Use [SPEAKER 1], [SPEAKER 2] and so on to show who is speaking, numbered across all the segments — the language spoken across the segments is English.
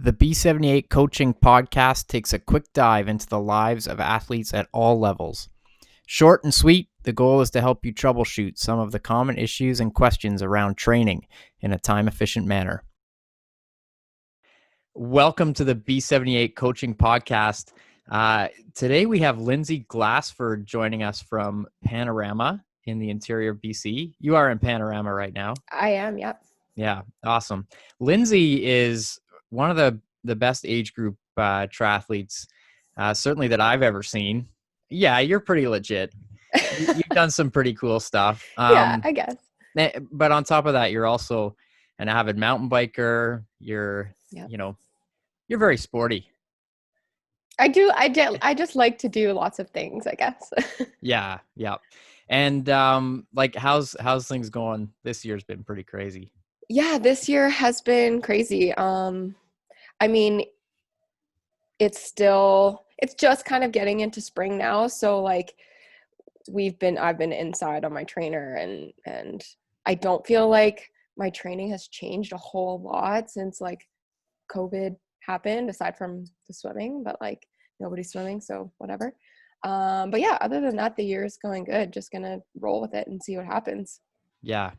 [SPEAKER 1] The B78 Coaching Podcast takes a quick dive into the lives of athletes at all levels. Short and sweet, the goal is to help you troubleshoot some of the common issues and questions around training in a time-efficient manner. Welcome to the B78 Coaching Podcast. Today we have Lindsay Glassford joining us from Panorama in the interior of BC. You are in Panorama right now.
[SPEAKER 2] I am, yep.
[SPEAKER 1] Yeah, awesome. Lindsay is one of the best age group triathletes, certainly that I've ever seen. Yeah, you're pretty legit. You've done some pretty cool stuff.
[SPEAKER 2] Yeah, I guess.
[SPEAKER 1] But on top of that, you're also an avid mountain biker. You're very sporty.
[SPEAKER 2] I just like to do lots of things, I guess.
[SPEAKER 1] Yeah. And how's things going? This year's been pretty crazy.
[SPEAKER 2] Yeah, this year has been crazy. I mean, it's just kind of getting into spring now. So like I've been inside on my trainer and I don't feel like my training has changed a whole lot since like COVID happened, aside from the swimming, but like nobody's swimming, so whatever. But yeah, other than that, the year is going good. Just gonna roll with it and see what happens.
[SPEAKER 1] Yeah.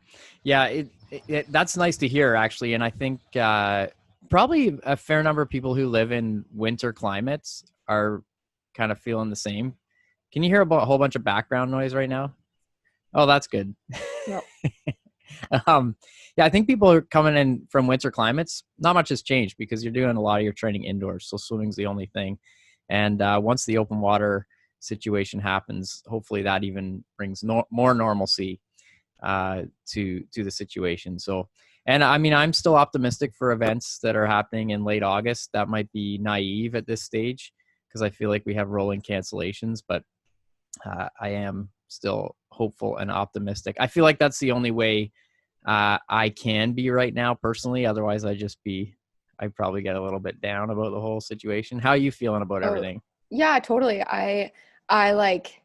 [SPEAKER 1] That's nice to hear, actually. And I think probably a fair number of people who live in winter climates are kind of feeling the same. Can you hear about a whole bunch of background noise right now? Oh, that's good.
[SPEAKER 2] Yep.
[SPEAKER 1] Yeah, I think people are coming in from winter climates. Not much has changed because you're doing a lot of your training indoors. So swimming's the only thing. And once the open water situation happens, hopefully that even brings more normalcy to the situation. So, and I mean, I'm still optimistic for events that are happening in late August. That might be naive at this stage because I feel like we have rolling cancellations, but I am still hopeful and optimistic. I feel like that's the only way I can be right now personally. Otherwise I'd probably get a little bit down about the whole situation. How are you feeling about everything?
[SPEAKER 2] Yeah, totally. I like,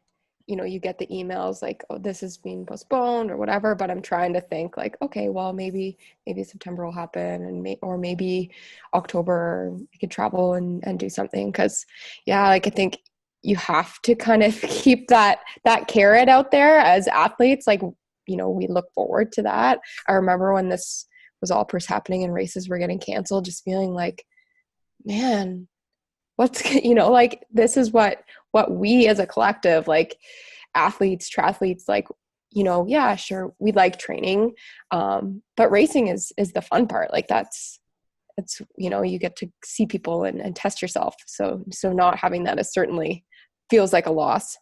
[SPEAKER 2] you get the emails like, oh, this is being postponed or whatever, but I'm trying to think like, okay, well, maybe September will happen or maybe October we could travel and do something. Cause yeah, like I think you have to kind of keep that carrot out there as athletes. Like, we look forward to that. I remember when this was all first happening and races were getting canceled, just feeling like, man, what's, like this is what we as a collective, like athletes, triathletes, like, yeah, sure, we like training, but racing is the fun part. Like it's you get to see people and test yourself. So not having that is certainly feels like a loss.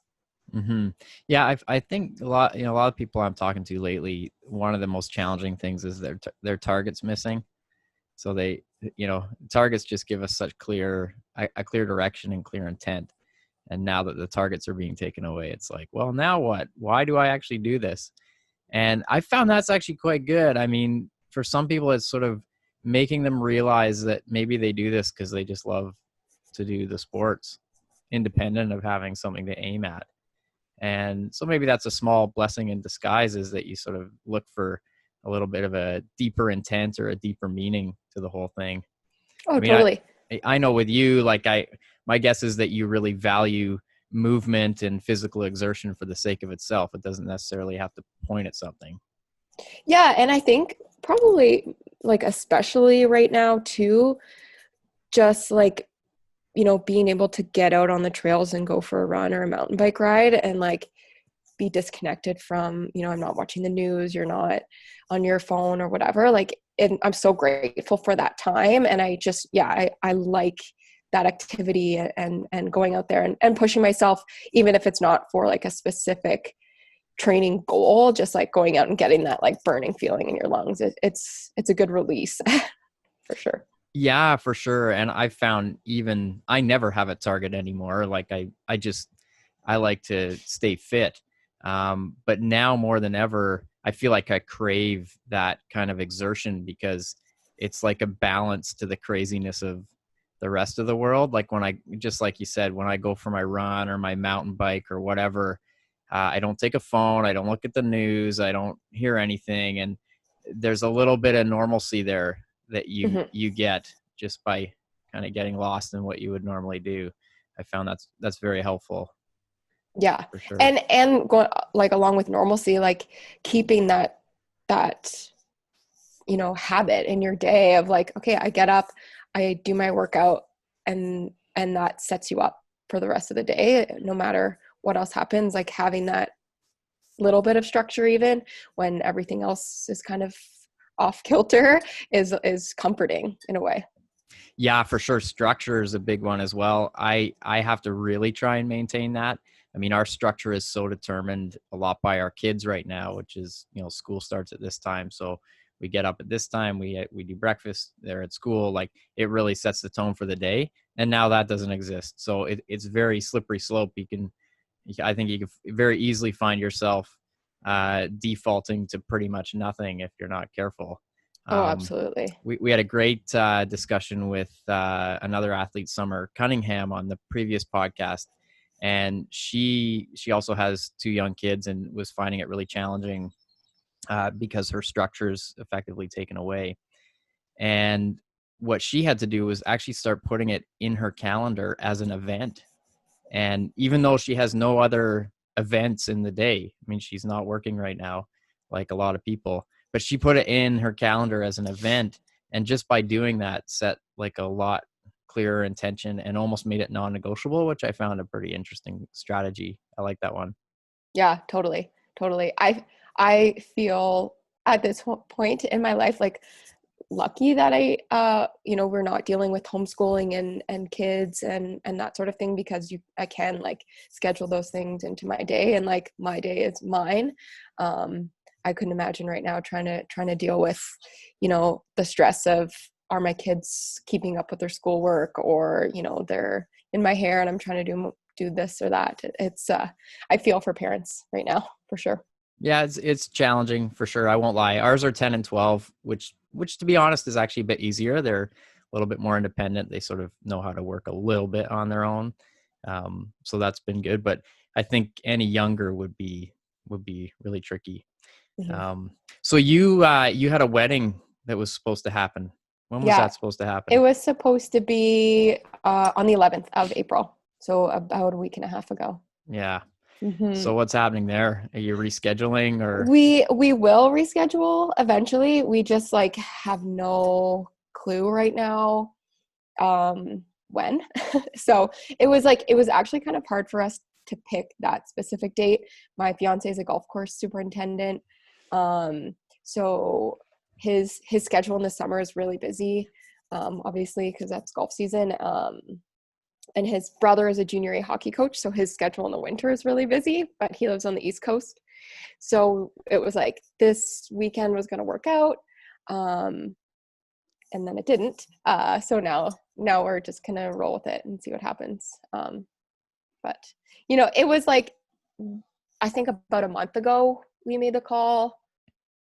[SPEAKER 1] Mm-hmm. Yeah, I think a lot of people I'm talking to lately, one of the most challenging things is their targets missing. So they, targets just give us such a clear direction and clear intent. And now that the targets are being taken away, it's like, well, now what? Why do I actually do this? And I found that's actually quite good. I mean, for some people, it's sort of making them realize that maybe they do this because they just love to do the sports, independent of having something to aim at. And so maybe that's a small blessing in disguise, is that you sort of look for a little bit of a deeper intent or a deeper meaning to the whole thing.
[SPEAKER 2] Oh,
[SPEAKER 1] I mean,
[SPEAKER 2] totally.
[SPEAKER 1] I know with you, like my guess is that you really value movement and physical exertion for the sake of itself. It doesn't necessarily have to point at something.
[SPEAKER 2] Yeah. And I think probably like, especially right now too, just like, being able to get out on the trails and go for a run or a mountain bike ride and like be disconnected from, I'm not watching the news, you're not on your phone or whatever. Like, and I'm so grateful for that time. And I just, I like that activity and going out there and pushing myself, even if it's not for like a specific training goal, just like going out and getting that like burning feeling in your lungs. It's a good release for sure.
[SPEAKER 1] Yeah, for sure. And I found I never have a target anymore. Like I like to stay fit. But now more than ever, I feel like I crave that kind of exertion because it's like a balance to the craziness of the rest of the world. Like just like you said, when I go for my run or my mountain bike or whatever, I don't take a phone. I don't look at the news. I don't hear anything. And there's a little bit of normalcy there that you get just by kind of getting lost in what you would normally do. I found that's very helpful
[SPEAKER 2] Yeah.
[SPEAKER 1] for sure.
[SPEAKER 2] And going like along with normalcy, like keeping that habit in your day of like, okay, I get up, I do my workout, and that sets you up for the rest of the day, no matter what else happens. Like having that little bit of structure, even when everything else is kind of off kilter, is comforting in a way.
[SPEAKER 1] Yeah, for sure. Structure is a big one as well. I have to really try and maintain that. I mean, our structure is so determined a lot by our kids right now, which is, school starts at this time. So we get up at this time, we do breakfast, they're at school. Like it really sets the tone for the day. And now that doesn't exist. So it's very slippery slope. I think you can very easily find yourself defaulting to pretty much nothing if you're not careful.
[SPEAKER 2] Oh,
[SPEAKER 1] Um,
[SPEAKER 2] absolutely.
[SPEAKER 1] we had a great discussion with another athlete, Summer Cunningham, on the previous podcast, and she also has 2 young kids and was finding it really challenging because her structure is effectively taken away. And what she had to do was actually start putting it in her calendar as an event. And even though she has no other events in the day, I mean, she's not working right now like a lot of people, but she put it in her calendar as an event. And just by doing that, set like a lot clearer intention and almost made it non-negotiable, which I found a pretty interesting strategy. I like that one.
[SPEAKER 2] Yeah, totally. Totally. I feel at this point in my life like lucky that we're not dealing with homeschooling and kids and that sort of thing, because I can like schedule those things into my day, and like my day is mine. I couldn't imagine right now trying to deal with, the stress of, are my kids keeping up with their schoolwork, or, they're in my hair and I'm trying to do this or that. It's I feel for parents right now for sure.
[SPEAKER 1] Yeah, it's challenging for sure. I won't lie. Ours are 10 and 12, which to be honest is actually a bit easier. They're a little bit more independent. They sort of know how to work a little bit on their own. So that's been good. But I think any younger would be really tricky.
[SPEAKER 2] Mhm.
[SPEAKER 1] So you had a wedding that was supposed to happen. When was
[SPEAKER 2] Yeah,
[SPEAKER 1] that supposed to
[SPEAKER 2] it
[SPEAKER 1] happen?
[SPEAKER 2] was supposed to be on the 11th of April, so about a week and a half ago.
[SPEAKER 1] Yeah.
[SPEAKER 2] hmm
[SPEAKER 1] So what's happening there? Are you rescheduling or?
[SPEAKER 2] We will reschedule eventually. We just like have no clue right now when. So it was actually kind of hard for us to pick that specific date. My fiance is a golf course superintendent, so his schedule in the summer is really busy, obviously because that's golf season. And his brother is a junior A hockey coach, so his schedule in the winter is really busy, but he lives on the East Coast. So it was like this weekend was going to work out, and then it didn't. So now we're just going to roll with it and see what happens. But, it was like, I think about a month ago, we made the call.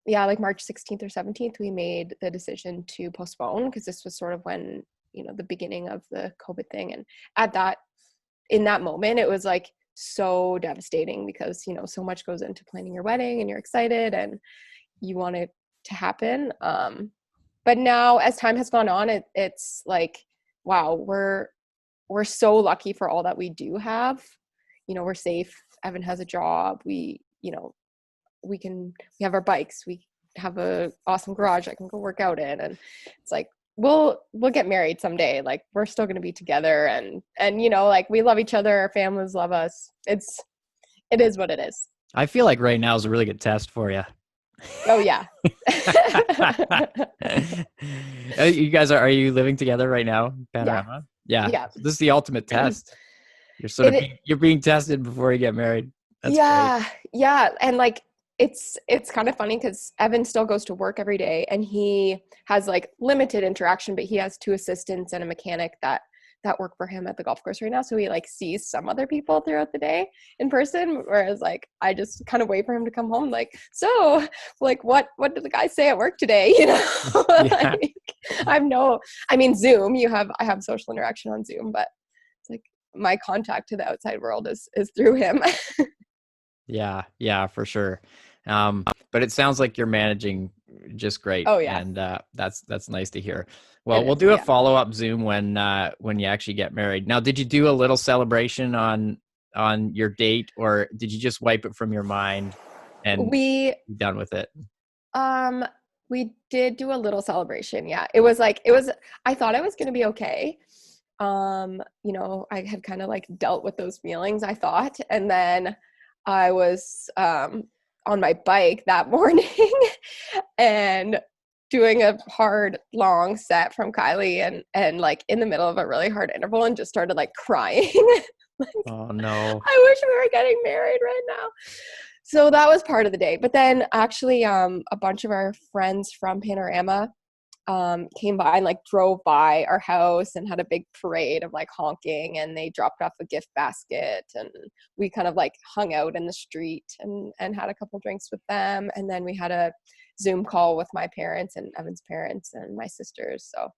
[SPEAKER 2] Yeah, like March 16th or 17th, we made the decision to postpone, because this was sort of when, the beginning of the COVID thing. And in that moment, it was like so devastating, because, so much goes into planning your wedding and you're excited and you want it to happen. But now as time has gone on, it's like, wow, we're so lucky for all that we do have. We're safe. Evan has a job. We have our bikes. We have a awesome garage I can go work out in. And it's like, we'll get married someday. Like we're still going to be together, and like we love each other. Our families love us. It is what it is.
[SPEAKER 1] I feel like right now is a really good test for you.
[SPEAKER 2] Oh yeah.
[SPEAKER 1] You guys are you living together right now,
[SPEAKER 2] Yeah.
[SPEAKER 1] Panorama? Yeah.
[SPEAKER 2] Yeah.
[SPEAKER 1] This is the ultimate test.
[SPEAKER 2] It
[SPEAKER 1] You're being tested before you get married. That's great.
[SPEAKER 2] Yeah, yeah, and like it's kind of funny because Evan still goes to work every day, and he has like limited interaction, but he has 2 assistants and a mechanic that work for him at the golf course right now. So he like sees some other people throughout the day in person, whereas like I just kind of wait for him to come home. Like, so like what did the guy say at work today?
[SPEAKER 1] Yeah.
[SPEAKER 2] Like I mean Zoom. I have social interaction on Zoom, but it's like my contact to the outside world is through him.
[SPEAKER 1] Yeah, for sure. But it sounds like you're managing just great.
[SPEAKER 2] Oh yeah.
[SPEAKER 1] And that's nice to hear.
[SPEAKER 2] It
[SPEAKER 1] Well, we'll
[SPEAKER 2] is.
[SPEAKER 1] do a
[SPEAKER 2] Yeah.
[SPEAKER 1] follow-up Zoom when you actually get married. Now, did you do a little celebration on your date, or did you just wipe it from your mind and
[SPEAKER 2] We
[SPEAKER 1] be done with it?
[SPEAKER 2] um we did do a little celebration. Yeah. I thought I was going to be okay. I had kind of like dealt with those feelings, I thought. And then I was on my bike that morning and doing a hard long set from Kylie and like in the middle of a really hard interval and just started like crying. Like,
[SPEAKER 1] Oh no.
[SPEAKER 2] I wish we were getting married right now. So that was part of the day. But then actually a bunch of our friends from Panorama came by and like drove by our house and had a big parade of like honking, and they dropped off a gift basket, and we kind of like hung out in the street and had a couple drinks with them. And then we had a Zoom call with my parents and Evan's parents and my sisters. So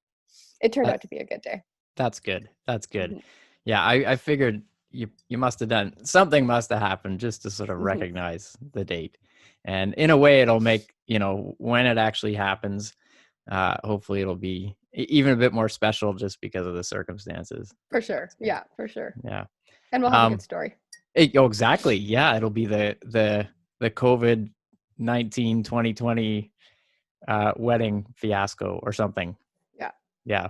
[SPEAKER 2] it turned
[SPEAKER 1] That
[SPEAKER 2] out to be a good day.
[SPEAKER 1] that's good. That's good.
[SPEAKER 2] Mm-hmm.
[SPEAKER 1] Yeah, I figured you must have done something, must have happened just to sort of
[SPEAKER 2] Mm-hmm.
[SPEAKER 1] recognize the date. And in a way it'll make, when it actually happens, hopefully it'll be even a bit more special just because of the circumstances.
[SPEAKER 2] For sure. Yeah, for sure.
[SPEAKER 1] Yeah.
[SPEAKER 2] And we'll have a good
[SPEAKER 1] Um,
[SPEAKER 2] story.
[SPEAKER 1] exactly. Yeah. It'll be the COVID-19 2020 wedding fiasco or something.
[SPEAKER 2] Yeah.
[SPEAKER 1] Yeah.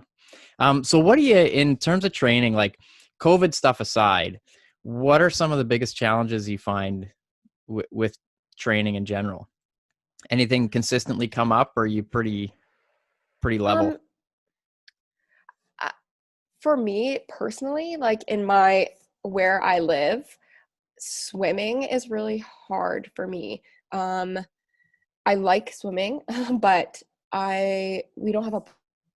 [SPEAKER 1] So what do you, in terms of training, like COVID stuff aside, what are some of the biggest challenges you find with training in general? Anything consistently come up, or are you pretty level?
[SPEAKER 2] Um, I- for me personally, like in my where I live, swimming is really hard for me. Um, I like swimming, but we don't have a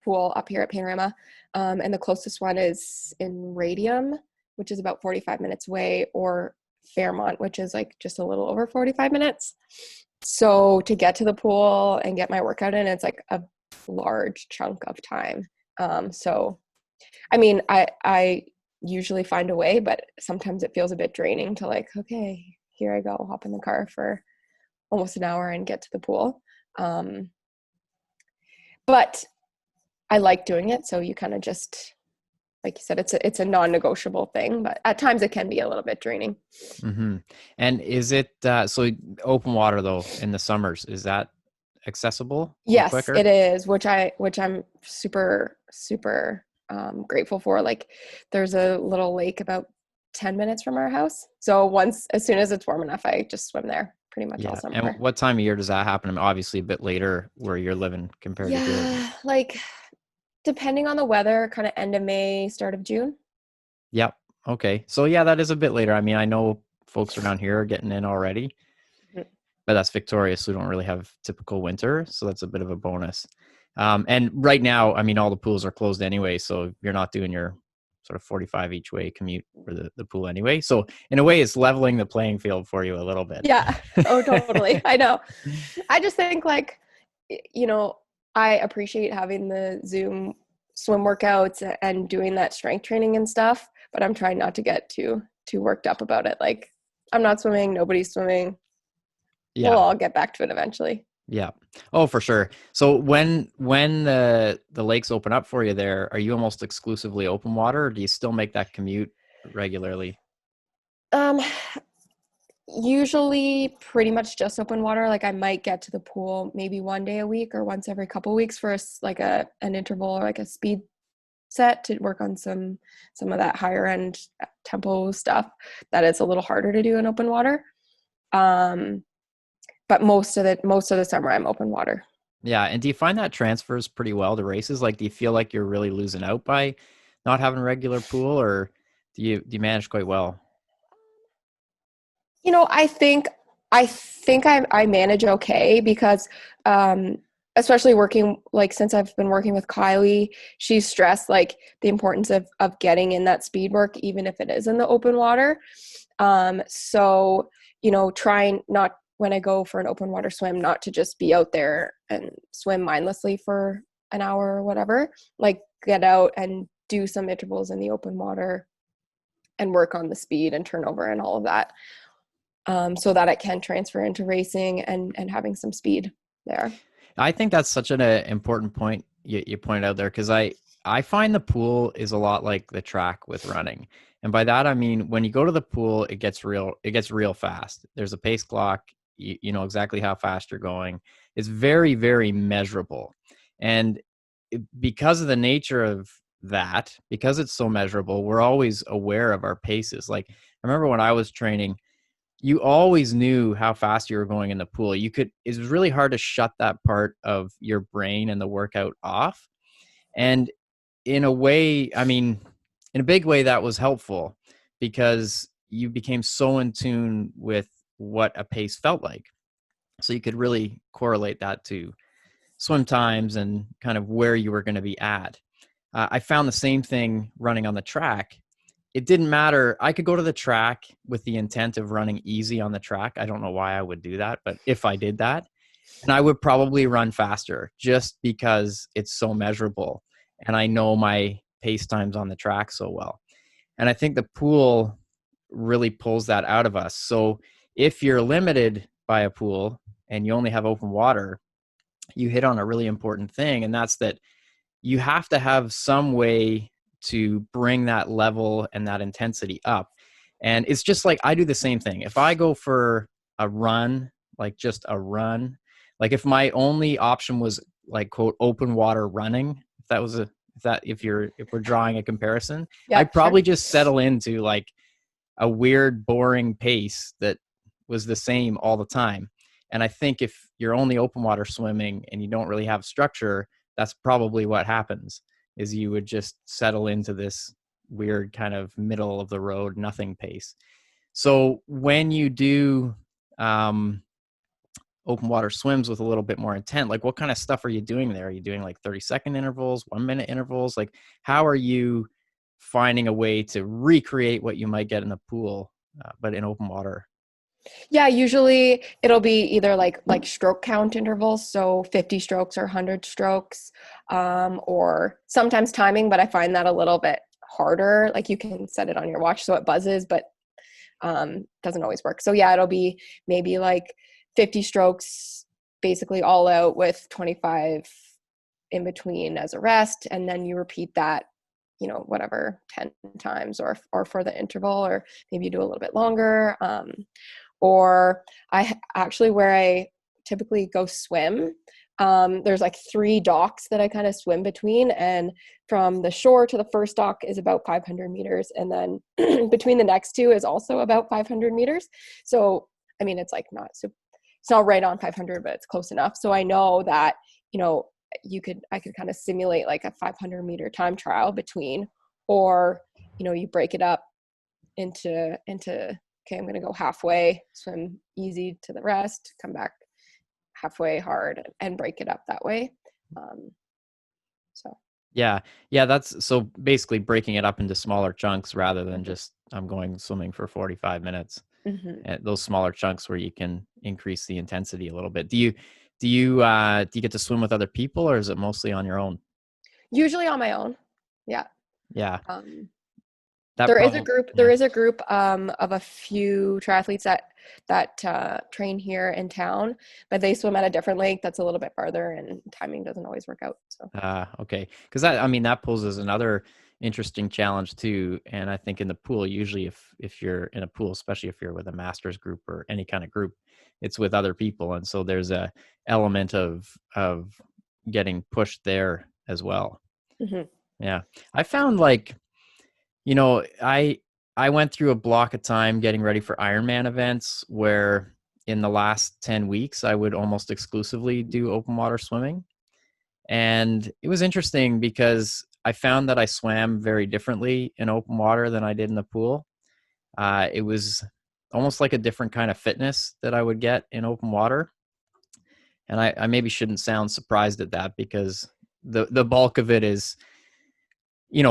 [SPEAKER 2] pool up here at Panorama, and the closest one is in Radium, which is about 45 minutes away, or Fairmont, which is like just a little over 45 minutes. So to get to the pool and get my workout in, it's like a large chunk of time. So I mean, I usually find a way, but sometimes it feels a bit draining to like, okay, here I go, hop in the car for almost an hour and get to the pool. Um, but I like doing it, so you kind of just, like you said, it's a non-negotiable thing. But at times it can be a little bit draining.
[SPEAKER 1] Mm-hmm. And is it so open water though in the summers? Is that accessible or
[SPEAKER 2] Yes,
[SPEAKER 1] quicker?
[SPEAKER 2] it is, which I'm super grateful for. Like, there's a little lake about 10 minutes from our house, so as soon as it's warm enough, I just swim there pretty much all
[SPEAKER 1] Yeah. And
[SPEAKER 2] summer.
[SPEAKER 1] what time of year does that happen? I mean, obviously a bit later where you're living compared to here.
[SPEAKER 2] Yeah, like depending on the weather, kind of end of May, start of June.
[SPEAKER 1] Yep. Okay. So yeah, that is a bit later. I mean, I know folks around here are getting in already,
[SPEAKER 2] Mhm.
[SPEAKER 1] but that's Victoria, so we don't really have typical winter, so that's a bit of a bonus. And right now, I mean, all the pools are closed anyway, so you're not doing your sort of 45 each way commute for the pool anyway. So in a way, it's leveling the playing field for you a little bit.
[SPEAKER 2] Yeah. Oh, totally. I know. I just think like, you know, I appreciate having the Zoom swim workouts and doing that strength training and stuff, but I'm trying not to get too worked up about it. Like, I'm not swimming, nobody's swimming. We'll
[SPEAKER 1] Yeah.
[SPEAKER 2] all get back to it eventually.
[SPEAKER 1] Yeah. Oh, for sure. So when the lakes open up for you there, are you almost exclusively open water, or do you still make that commute regularly?
[SPEAKER 2] Um, Usually pretty much just open water. Like, I might get to the pool maybe one day a week or once every couple weeks for like an interval or like a speed set to work on some of that higher end tempo stuff that it's a little harder to do in open water. Um, but most of the summer I'm open water.
[SPEAKER 1] Yeah. And do you find that transfers pretty well to races? Like, do you feel like you're really losing out by not having a regular pool, or do you manage quite well?
[SPEAKER 2] I think I manage okay because especially working, like, since I've been working with Kylie, she's stressed like the importance of getting in that speed work even if it is in the open water. So trying not, when I go for an open water swim, not to just be out there and swim mindlessly for an hour or whatever, like get out and do some intervals in the open water and work on the speed and turnover and all of that, so that it can transfer into racing and having some speed there.
[SPEAKER 1] I think that's such an important point you pointed out there, because I find the pool is a lot like the track with running, and by that I mean when you go to the pool, it gets real fast. There's a pace clock. You know exactly how fast you're going. It's very very measurable, and because of the nature of that, because it's so measurable, we're always aware of our paces. Like I remember when I was training, you always knew how fast you were going in the pool. It was really hard to shut that part of your brain and the workout off. And in a way, I mean, in a big way, that was helpful because you became so in tune with what a pace felt like. So you could really correlate that to swim times and kind of where you were going to be at. I found the same thing running on the track. It didn't matter. I could go to the track with the intent of running easy on the track. I don't know why I would do that, but if I did that, and I would probably run faster just because it's so measurable and I know my pace times on the track so well. And I think the pool really pulls that out of us. So if you're limited by a pool and you only have open water, you hit on a really important thing, and that's that you have to have some way to bring that level and that intensity up. And it's just like I do the same thing. If I go for a run, like just a run, like if my only option was like quote open water running, if we're drawing a comparison,
[SPEAKER 2] Yeah,
[SPEAKER 1] I'd
[SPEAKER 2] sure.
[SPEAKER 1] probably just settle into like a weird, boring pace that was the same all the time. And I think if you're only open water swimming and you don't really have structure, that's probably what happens is you would just settle into this weird kind of middle of the road, nothing pace. So when you do um, open water swims with a little bit more intent, like what kind of stuff are you doing there? Are you doing like 30-second intervals, 1 minute intervals? Like how are you finding a way to recreate what you might get in the pool, but in open water?
[SPEAKER 2] Yeah, usually it'll be either like stroke count intervals, so 50 strokes or 100 strokes, or sometimes timing, but I find that a little bit harder. Like you can set it on your watch so it buzzes, but doesn't always work. So yeah, it'll be maybe like 50 strokes, basically all out with 25 in between as a rest, and then you repeat that, whatever 10 times or for the interval, or maybe you do a little bit longer. Or I actually, where I typically go swim, there's like 3 docks that I kind of swim between, and from the shore to the first dock is about 500 meters, and then between the next two is also about 500 meters. So I mean, it's like not so it's not right on 500, but it's close enough. So I know that, you know I could kind of simulate like a 500-meter time trial between, or you break it up into okay, I'm going to go halfway, swim easy to the rest, come back halfway hard, and break it up that way. Um, so.
[SPEAKER 1] Yeah. Yeah. That's so basically breaking it up into smaller chunks rather than
[SPEAKER 2] Mhm.
[SPEAKER 1] just I'm going swimming for 45 minutes.
[SPEAKER 2] Mhm.
[SPEAKER 1] Those smaller chunks where you can increase the intensity a little bit. Do you get to swim with other people or is it mostly on your own?
[SPEAKER 2] Usually on my own. Yeah.
[SPEAKER 1] Yeah.
[SPEAKER 2] Um,
[SPEAKER 1] That
[SPEAKER 2] there is a
[SPEAKER 1] problem.
[SPEAKER 2] group. There
[SPEAKER 1] Yeah.
[SPEAKER 2] is a group of a few triathletes that train here in town, but they swim at a different lake that's a little bit farther, and timing doesn't always work out. So.
[SPEAKER 1] Okay. Because I mean, that poses another interesting challenge too. And I think in the pool, usually if you're in a pool, especially if you're with a master's group or any kind of group, it's with other people, and so there's a element of getting pushed there as well.
[SPEAKER 2] Mhm.
[SPEAKER 1] Yeah, I found like you know I went through a block of time getting ready for Ironman events where in the last 10 weeks I would almost exclusively do open water swimming. And it was interesting because I found that I swam very differently in open water than I did in the pool. It was almost like a different kind of fitness that I would get in open water. And I maybe shouldn't sound surprised at that because the bulk of it is,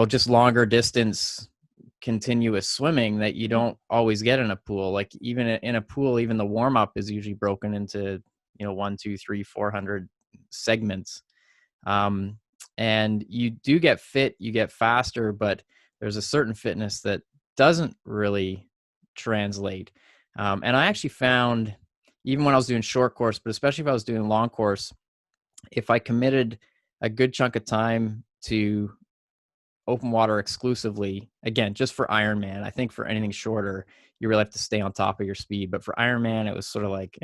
[SPEAKER 1] just longer distance continuous swimming that you don't always get in a pool. Like even in a pool, even the warm up is usually broken into, 1, 2, 3, 400 segments. Um, and you do get fit, you get faster, but there's a certain fitness that doesn't really translate. And I actually found, even when I was doing short course, but especially if I was doing long course, if I committed a good chunk of time to open water exclusively, again, just for Ironman. I think for anything shorter, you really have to stay on top of your speed. But for Ironman, it was sort of like,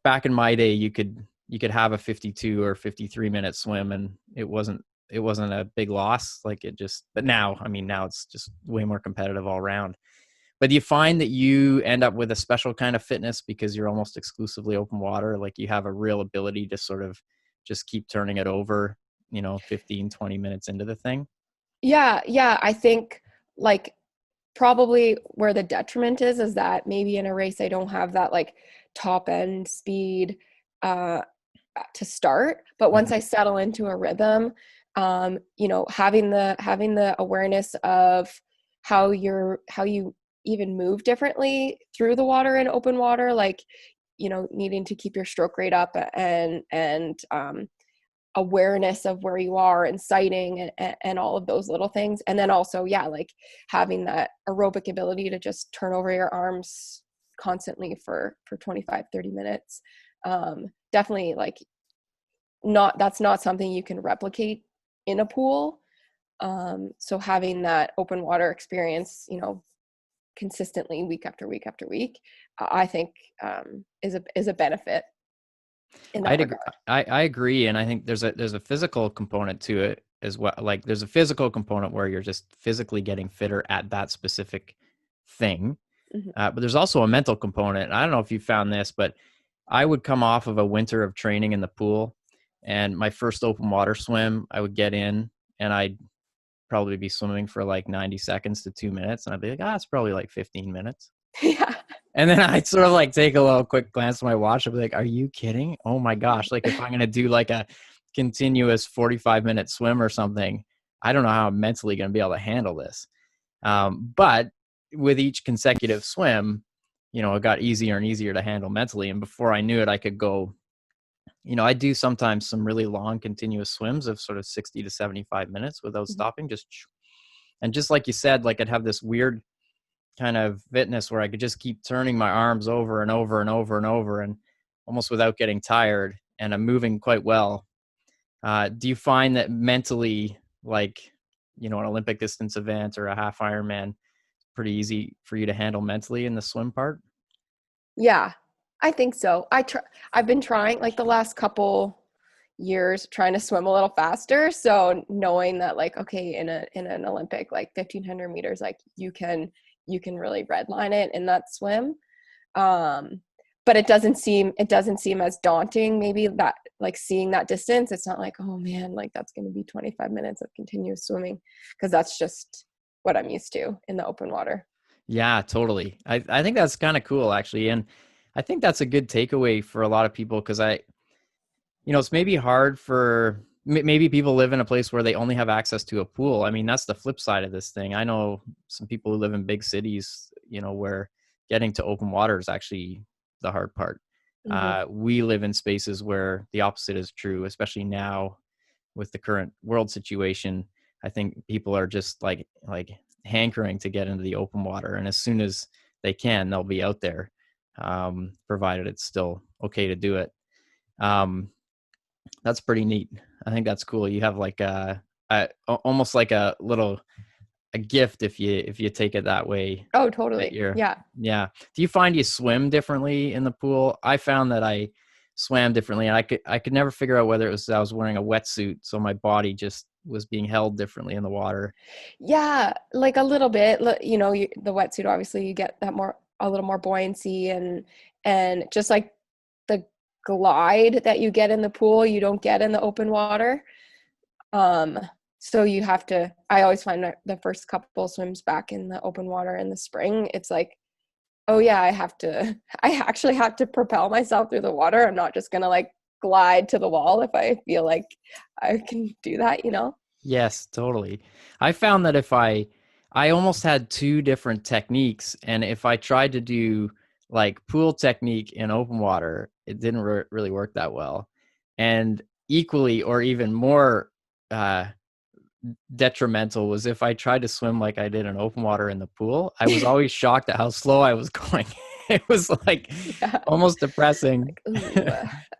[SPEAKER 1] back in my day, you could have a 52 or 53-minute swim, and it wasn't a big loss. Like it just, but now, I mean, now it's just way more competitive all around. But do you find that you end up with a special kind of fitness because you're almost exclusively open water? Like you have a real ability to sort of just keep turning it over, 15, 20 minutes into the thing?
[SPEAKER 2] Yeah, yeah. I think like probably where the detriment is that maybe in a race I don't have that like top end speed uh to start, but once
[SPEAKER 1] Mhm.
[SPEAKER 2] I settle into a rhythm, having the awareness of how you even move differently through the water in open water, like needing to keep your stroke rate up and awareness of where you are and sighting and all of those little things. And then also, yeah, like having that aerobic ability to just turn over your arms constantly for 25, 30 minutes. Definitely like not that's not something you can replicate in a pool. So having that open water experience, consistently week after week after week, I think is a benefit in that
[SPEAKER 1] I'd agree.
[SPEAKER 2] regard.
[SPEAKER 1] I agree, and I think there's a physical component to it as well. Like there's a physical component where you're just physically getting fitter at that specific thing,
[SPEAKER 2] Mhm.
[SPEAKER 1] but there's also a mental component. I don't know if you found this, but I would come off of a winter of training in the pool, and my first open water swim, I would get in, and I'd probably be swimming for like 90 seconds to 2 minutes, and I'd be like, it's probably like 15 minutes.
[SPEAKER 2] Yeah.
[SPEAKER 1] And then I'd sort of like take a little quick glance at my watch. I'd be like, are you kidding? Oh my gosh. Like if I'm going to do like a continuous 45-minute swim or something, I don't know how I'm mentally going to be able to handle this. But with each consecutive swim, it got easier and easier to handle mentally. And before I knew it, I could go, I do sometimes some really long continuous swims of sort of 60 to 75 minutes without
[SPEAKER 2] Mhm.
[SPEAKER 1] stopping. And just like you said, like I'd have this weird kind of fitness where I could just keep turning my arms over and over and over and over and almost without getting tired, and I'm moving quite well. Do you find that mentally, like, an Olympic distance event or a half Ironman, pretty easy for you to handle mentally in the swim part?
[SPEAKER 2] Yeah, I think so. I've been trying like the last couple years trying to swim a little faster. So knowing that like, okay, in an Olympic, like 1500 meters, like you can really redline it in that swim. Um, but it doesn't seem as daunting. Maybe that like seeing that distance, it's not like, oh man, like that's going to be 25 minutes of continuous swimming, because that's just what I'm used to in the open water.
[SPEAKER 1] Yeah, totally. I think that's kind of cool actually. And I think that's a good takeaway for a lot of people because it's maybe hard for maybe people live in a place where they only have access to a pool. I mean, that's the flip side of this thing. I know some people who live in big cities, where getting to open water is actually the hard part.
[SPEAKER 2] Hmm.
[SPEAKER 1] We live in spaces where the opposite is true, especially now with the current world situation. I think people are just like hankering to get into the open water, and as soon as they can, they'll be out there, provided it's still okay to do it. Um, that's pretty neat. I think that's cool. You have like almost like a gift if you take it that way.
[SPEAKER 2] Oh,
[SPEAKER 1] That
[SPEAKER 2] totally.
[SPEAKER 1] you're
[SPEAKER 2] Yeah.
[SPEAKER 1] Yeah. Do you find you swim differently in the pool? I found that I swam differently, and I could never figure out whether it was I was wearing a wetsuit, so my body just was being held differently in the water.
[SPEAKER 2] Yeah, like a little bit. The wetsuit, obviously, you get a little more buoyancy and just like the glide that you get in the pool, you don't get in the open water. Um, so you have to. I always find that the first couple swims back in the open water in the spring, it's like, oh yeah, I have to. I actually have to propel myself through the water. I'm not just gonna like glide to the wall if I feel like I can do that.
[SPEAKER 1] Yes, totally. I found that if I almost had two different techniques, and if I tried to do like pool technique in open water, it didn't really work that well. And equally or even more uh, detrimental was if I tried to swim like I did in open water in the pool. I was always shocked at how slow I was going. It was like
[SPEAKER 2] Yeah.
[SPEAKER 1] almost depressing.
[SPEAKER 2] Like, ooh,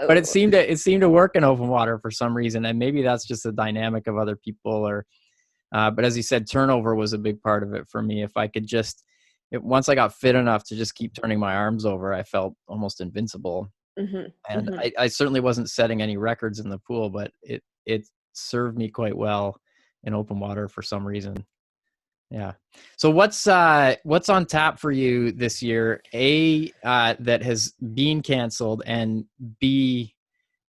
[SPEAKER 1] But it
[SPEAKER 2] oh.
[SPEAKER 1] seemed to work in open water for some reason, and maybe that's just the dynamic of other people. Or, but as you said, turnover was a big part of it for me. If I could just, once I got fit enough to just keep turning my arms over, I felt almost invincible.
[SPEAKER 2] Mhm,
[SPEAKER 1] And
[SPEAKER 2] mhm.
[SPEAKER 1] I certainly wasn't setting any records in the pool, but it served me quite well in open water for some reason. Yeah. So what's on tap for you this year? A, that has been canceled, and B,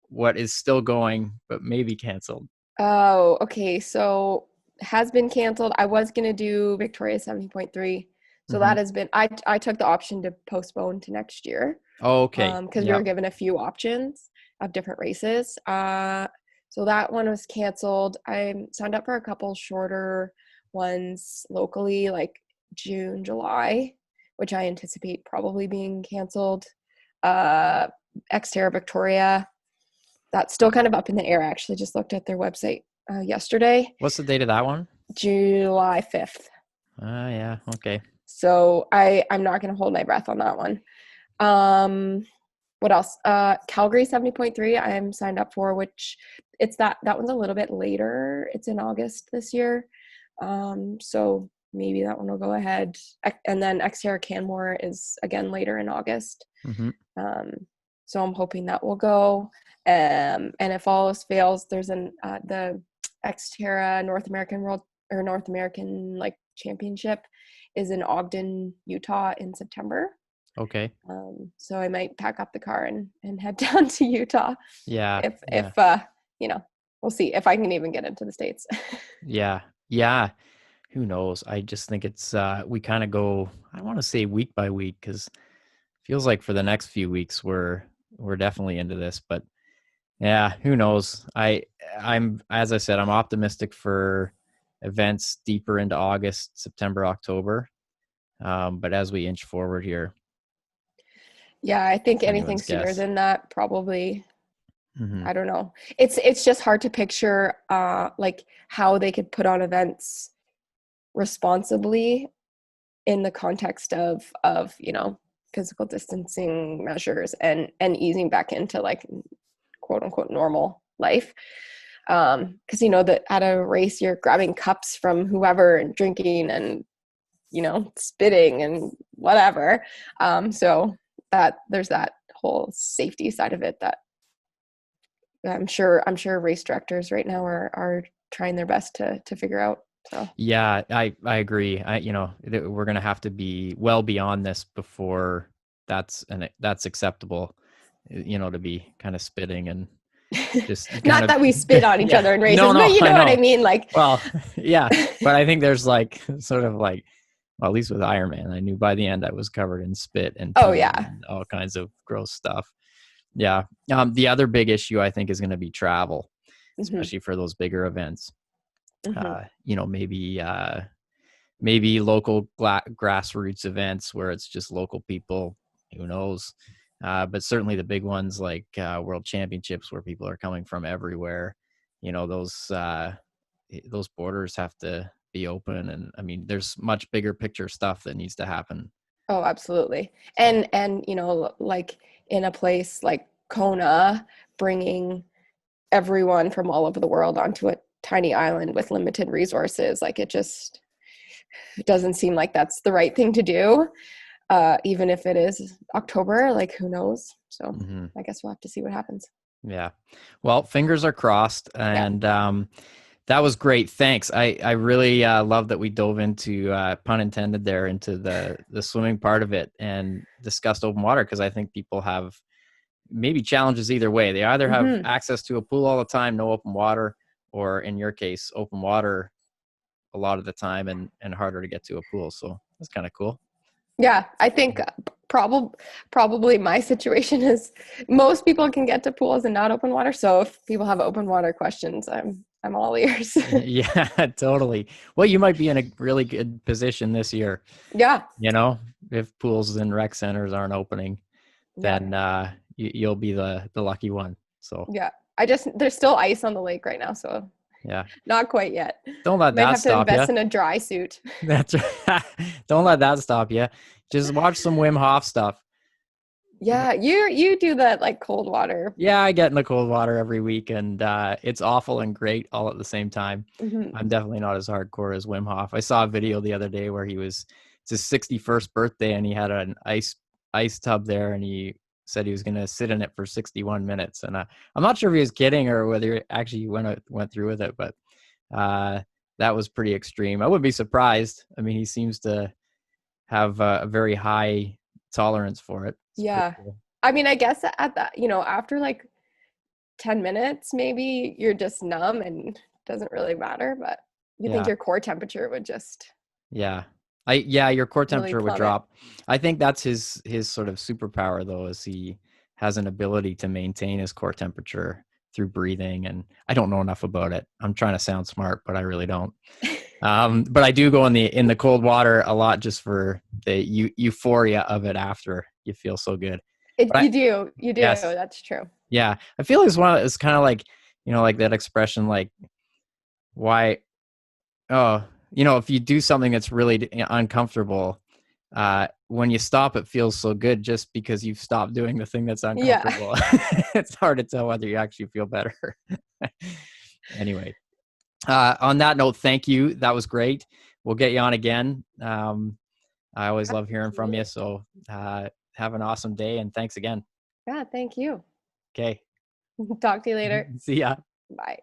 [SPEAKER 1] what is still going but maybe canceled.
[SPEAKER 2] Oh, okay. So has been canceled. I was gonna do Victoria 70.3. So
[SPEAKER 1] Mm-hmm.
[SPEAKER 2] that has been I took the option to postpone to next year.
[SPEAKER 1] Okay.
[SPEAKER 2] Because we were
[SPEAKER 1] Yep.
[SPEAKER 2] given a few options of different races. So that one was canceled. I signed up for a couple shorter ones locally, like June, July, which I anticipate probably being canceled. Uh, Xterra Victoria, that's still kind of up in the air. I actually just looked at their website yesterday,
[SPEAKER 1] What's the date of that one?
[SPEAKER 2] July 5th.
[SPEAKER 1] Yeah. Okay.
[SPEAKER 2] So I'm not going to hold my breath on that one. Um, what else? Calgary 70.3 I'm signed up for, which it's that one's a little bit later. It's in August this year. So maybe that one will go ahead. And then Xterra Canmore is again later in August.
[SPEAKER 1] Mm-hmm.
[SPEAKER 2] Um, so I'm hoping that will go. And if all else fails, there's the Xterra North American World or North American like championship is in Ogden, Utah in September.
[SPEAKER 1] Okay.
[SPEAKER 2] So I might pack up the car and head down to Utah
[SPEAKER 1] Yeah.
[SPEAKER 2] if
[SPEAKER 1] Yeah.
[SPEAKER 2] you know, we'll see if I can even get into the States.
[SPEAKER 1] Yeah. Yeah. Who knows? I just think it's we kind of go, I want to say week by week, because feels like for the next few weeks we're definitely into this. But yeah, who knows? I'm, as I said, I'm optimistic for events deeper into August, September, October. But as we inch forward here,
[SPEAKER 2] Yeah, I think
[SPEAKER 1] it's
[SPEAKER 2] anything
[SPEAKER 1] anyone's
[SPEAKER 2] sooner
[SPEAKER 1] guess.
[SPEAKER 2] than that probably,
[SPEAKER 1] Hmm.
[SPEAKER 2] I don't know. It's just hard to picture like how they could put on events responsibly in the context of physical distancing measures and easing back into like quote unquote normal life. Because that at a race you're grabbing cups from whoever and drinking and spitting and whatever. So that there's that whole safety side of it that I'm sure race directors right now are trying their best to figure out. So
[SPEAKER 1] Yeah, I agree. We're gonna have to be well beyond this before that's acceptable. To be kind of spitting and just kind
[SPEAKER 2] not
[SPEAKER 1] of
[SPEAKER 2] that we spit on each
[SPEAKER 1] yeah.
[SPEAKER 2] other in
[SPEAKER 1] No,
[SPEAKER 2] races,
[SPEAKER 1] no,
[SPEAKER 2] but you
[SPEAKER 1] I
[SPEAKER 2] know what I
[SPEAKER 1] know.
[SPEAKER 2] mean. Like,
[SPEAKER 1] Well, yeah, but I think there's like sort of like, well, at least with Ironman, I knew by the end I was covered in spit and
[SPEAKER 2] oh
[SPEAKER 1] pee
[SPEAKER 2] yeah.
[SPEAKER 1] and all kinds of gross stuff. Yeah. The other big issue I think is going to be travel,
[SPEAKER 2] Hmm.
[SPEAKER 1] especially for those bigger events.
[SPEAKER 2] Hmm.
[SPEAKER 1] Maybe local grassroots events where it's just local people. Who knows? But certainly the big ones like World Championships, where people are coming from everywhere. Those borders have to be open, and I mean, there's much bigger picture stuff that needs to happen.
[SPEAKER 2] Oh, absolutely.
[SPEAKER 1] So
[SPEAKER 2] And like in a place like Kona, bringing everyone from all over the world onto a tiny island with limited resources, like it doesn't seem like that's the right thing to do. Even if it is October, like who knows? So
[SPEAKER 1] mhm.
[SPEAKER 2] I guess we'll have to see what happens.
[SPEAKER 1] Yeah. Well, fingers are crossed,
[SPEAKER 2] Yeah.
[SPEAKER 1] and that was great. Thanks. I really love that we dove into pun intended there into the swimming part of it and discussed open water, because I think people have maybe challenges either way. They either have
[SPEAKER 2] Hmm.
[SPEAKER 1] access to a pool all the time, no open water, or in your case, open water a lot of the time and harder to get to a pool. So that's kind of cool.
[SPEAKER 2] Yeah, I think probably my situation is most people can get to pools and not open water. So if people have open water questions, I'm all ears.
[SPEAKER 1] Yeah, totally. Well, you might be in a really good position this year.
[SPEAKER 2] Yeah,
[SPEAKER 1] You know, if pools and rec centers aren't opening,
[SPEAKER 2] yeah,
[SPEAKER 1] then you'll be the lucky one. So
[SPEAKER 2] yeah. There's still ice on the lake right now, so
[SPEAKER 1] yeah,
[SPEAKER 2] not quite yet.
[SPEAKER 1] don't let
[SPEAKER 2] Might
[SPEAKER 1] that
[SPEAKER 2] have to
[SPEAKER 1] stop you.
[SPEAKER 2] invest in a dry suit.
[SPEAKER 1] That's don't let that stop you. Just watch some Wim Hof stuff.
[SPEAKER 2] Yeah, you do that like cold water.
[SPEAKER 1] Yeah, I get in the cold water every week, and it's awful and great all at the same time.
[SPEAKER 2] Hmm.
[SPEAKER 1] I'm definitely not as hardcore as Wim Hof. I saw a video the other day where it's his 61st birthday, and he had an ice tub there, and he said he was going to sit in it for 61 minutes. And I'm not sure if he was kidding or whether he actually went through with it, but uh, that was pretty extreme. I wouldn't be surprised. I mean, he seems to have a very high tolerance for it. It's pretty
[SPEAKER 2] Yeah.
[SPEAKER 1] cool.
[SPEAKER 2] I mean, I guess at that, after like 10 minutes, maybe you're just numb and it doesn't really matter, but you think
[SPEAKER 1] Yeah.
[SPEAKER 2] your core temperature would just
[SPEAKER 1] Yeah. Your core
[SPEAKER 2] really
[SPEAKER 1] temperature would
[SPEAKER 2] plummet.
[SPEAKER 1] drop. I think that's his sort of superpower though, is he has an ability to maintain his core temperature through breathing. And I don't know enough about it. I'm trying to sound smart, but I really don't. But I do go in the cold water a lot just for the euphoria of it after. You feel so good. But
[SPEAKER 2] You do.
[SPEAKER 1] yes,
[SPEAKER 2] That's true.
[SPEAKER 1] yeah. I feel it's kind of like, like that expression, like why, oh, if you do something that's really uncomfortable, when you stop, it feels so good just because you've stopped doing the thing that's
[SPEAKER 2] Yeah.
[SPEAKER 1] uncomfortable. It's hard to tell whether you actually feel better. Anyway, on that note, thank you. That was great. We'll get you on again. I always love hearing from you.
[SPEAKER 2] Absolutely.
[SPEAKER 1] So have an awesome day, and thanks again.
[SPEAKER 2] Yeah, thank you.
[SPEAKER 1] Okay.
[SPEAKER 2] Talk to you later.
[SPEAKER 1] See ya.
[SPEAKER 2] Bye.